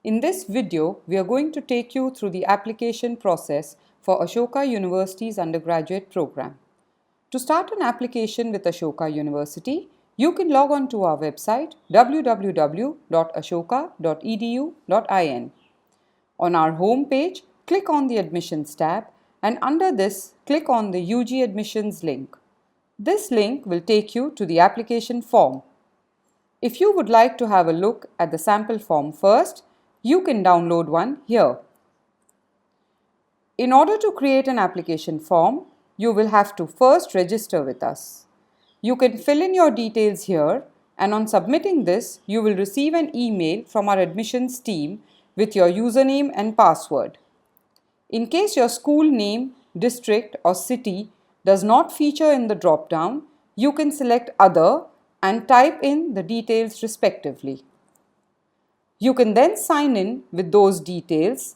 In this video, we are going to take you through the application process for Ashoka University's undergraduate program. To start an application with Ashoka University, you can log on to our website www.ashoka.edu.in. On our home page, click on the Admissions tab and under this, click on the UG Admissions link. This link will take you to the application form. If you would like to have a look at the sample form first, you can download one here. In order to create an application form, you will have to first register with us. You can fill in your details here, and on submitting this, you will receive an email from our admissions team with your username and password. In case your school name, district or city does not feature in the drop-down, you can select Other and type in the details respectively. You can then sign in with those details.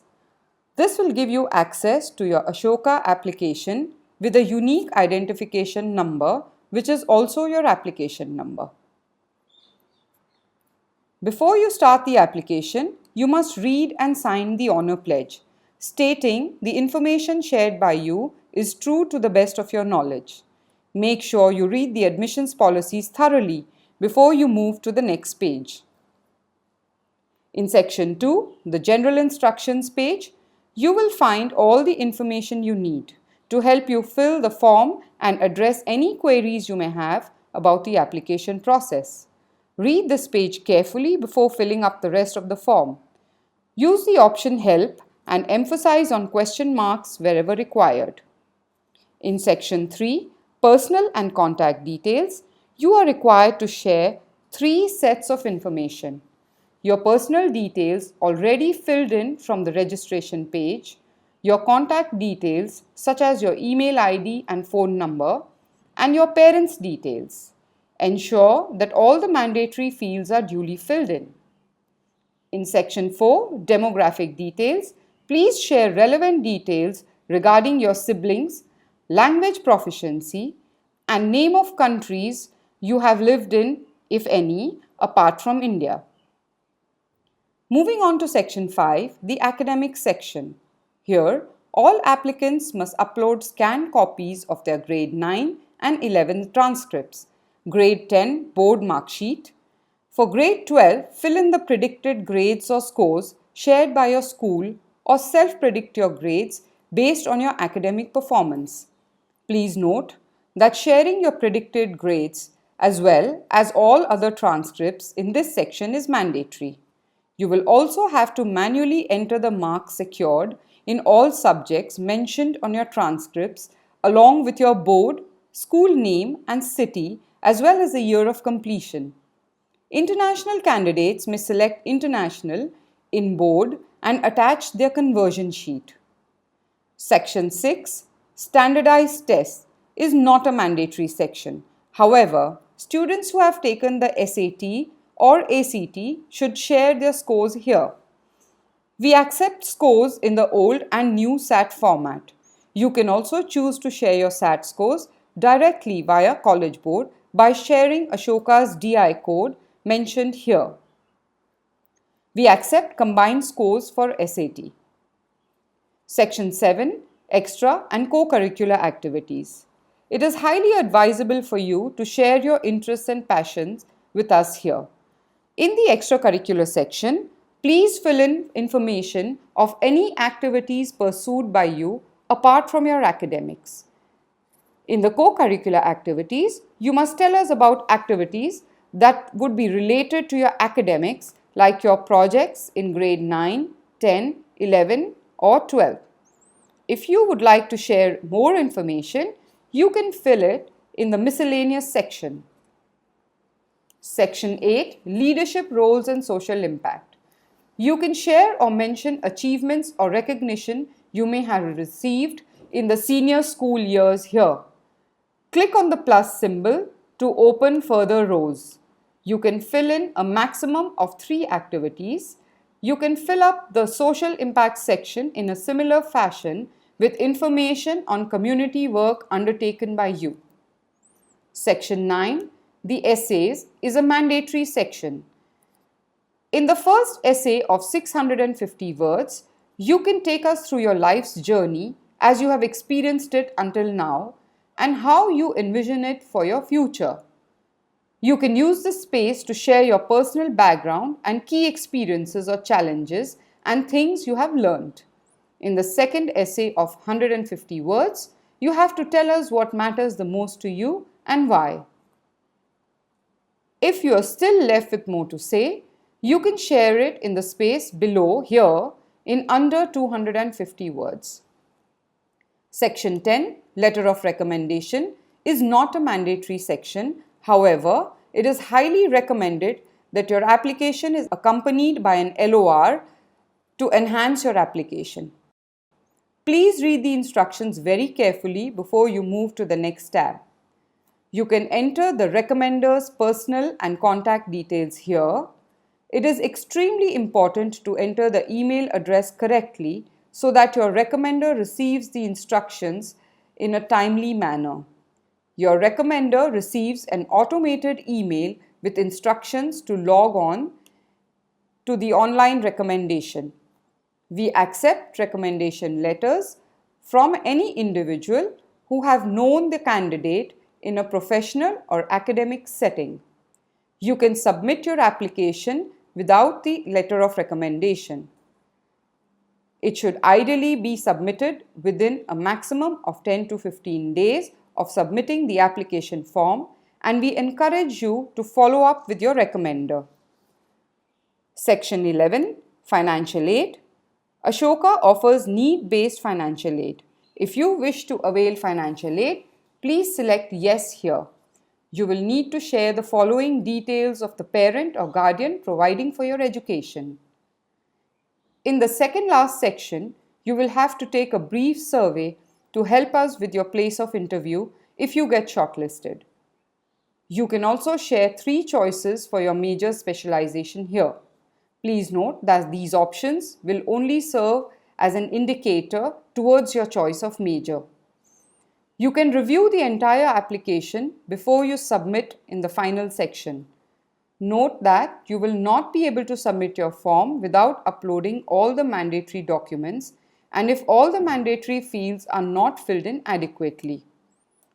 This will give you access to your Ashoka application with a unique identification number, which is also your application number. Before you start the application, you must read and sign the honor pledge, stating the information shared by you is true to the best of your knowledge. Make sure you read the admissions policies thoroughly before you move to the next page. In section 2, the general instructions page, you will find all the information you need to help you fill the form and address any queries you may have about the application process. Read this page carefully before filling up the rest of the form. Use the option Help and emphasize on question marks wherever required. In section 3, Personal and Contact Details, you are required to share 3 sets of information. Your personal details already filled in from the registration page, your contact details such as your email ID and phone number, and your parents' details. Ensure that all the mandatory fields are duly filled in. In section 4, Demographic Details, please share relevant details regarding your siblings, language proficiency, and name of countries you have lived in, if any, apart from India. Moving on to section 5, the academic section. Here, all applicants must upload scanned copies of their grade 9 and 11 transcripts, grade 10 board mark sheet. For grade 12, fill in the predicted grades or scores shared by your school or self-predict your grades based on your academic performance. Please note that sharing your predicted grades as well as all other transcripts in this section is mandatory. You will also have to manually enter the marks secured in all subjects mentioned on your transcripts along with your board, school name and city as well as the year of completion. International candidates may select International in board and attach their conversion sheet. Section 6, Standardized Tests, is not a mandatory section. However, students who have taken the SAT or ACT should share their scores here. We accept scores in the old and new SAT format. You can also choose to share your SAT scores directly via College Board by sharing Ashoka's DI code mentioned here. We accept combined scores for SAT. Section 7, Extra and Co-curricular Activities. It is highly advisable for you to share your interests and passions with us here. In the extracurricular section, please fill in information of any activities pursued by you apart from your academics. In the co-curricular activities, you must tell us about activities that would be related to your academics like your projects in grade 9, 10, 11 or 12. If you would like to share more information, you can fill it in the miscellaneous section. Section 8, Leadership Roles and Social Impact. You can share or mention achievements or recognition you may have received in the senior school years here. Click on the plus symbol to open further rows. You can fill in a maximum of 3 activities. You can fill up the social impact section in a similar fashion with information on community work undertaken by you. Section 9, the essays, is a mandatory section. In the first essay of 650 words, you can take us through your life's journey as you have experienced it until now and how you envision it for your future. You can use this space to share your personal background and key experiences or challenges and things you have learned. In the second essay of 150 words, you have to tell us what matters the most to you and why. If you are still left with more to say, you can share it in the space below here in under 250 words. Section 10, Letter of Recommendation, is not a mandatory section. However, it is highly recommended that your application is accompanied by an LOR to enhance your application. Please read the instructions very carefully before you move to the next tab. You can enter the recommender's personal and contact details here. It is extremely important to enter the email address correctly so that your recommender receives the instructions in a timely manner. Your recommender receives an automated email with instructions to log on to the online recommendation. We accept recommendation letters from any individual who have known the candidate in a professional or academic setting. You can submit your application without the letter of recommendation. It should ideally be submitted within a maximum of 10 to 15 days of submitting the application form, and we encourage you to follow up with your recommender. Section 11, Financial Aid. Ashoka offers need-based financial aid. If you wish to avail financial aid, please select Yes here. You will need to share the following details of the parent or guardian providing for your education. In the second last section, you will have to take a brief survey to help us with your place of interview if you get shortlisted. You can also share 3 choices for your major specialization here. Please note that these options will only serve as an indicator towards your choice of major. You can review the entire application before you submit in the final section. Note that you will not be able to submit your form without uploading all the mandatory documents and if all the mandatory fields are not filled in adequately.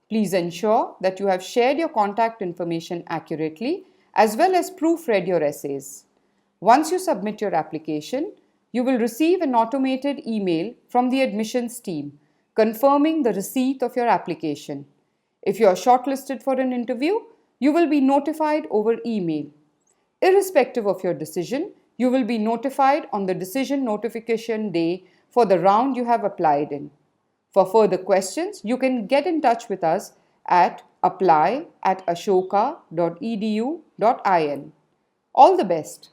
Please ensure that you have shared your contact information accurately as well as proofread your essays. Once you submit your application, you will receive an automated email from the admissions team confirming the receipt of your application. If you are shortlisted for an interview, you will be notified over email. Irrespective of your decision, you will be notified on the decision notification day for the round you have applied in. For further questions, you can get in touch with us at apply@ashoka.edu.in. All the best.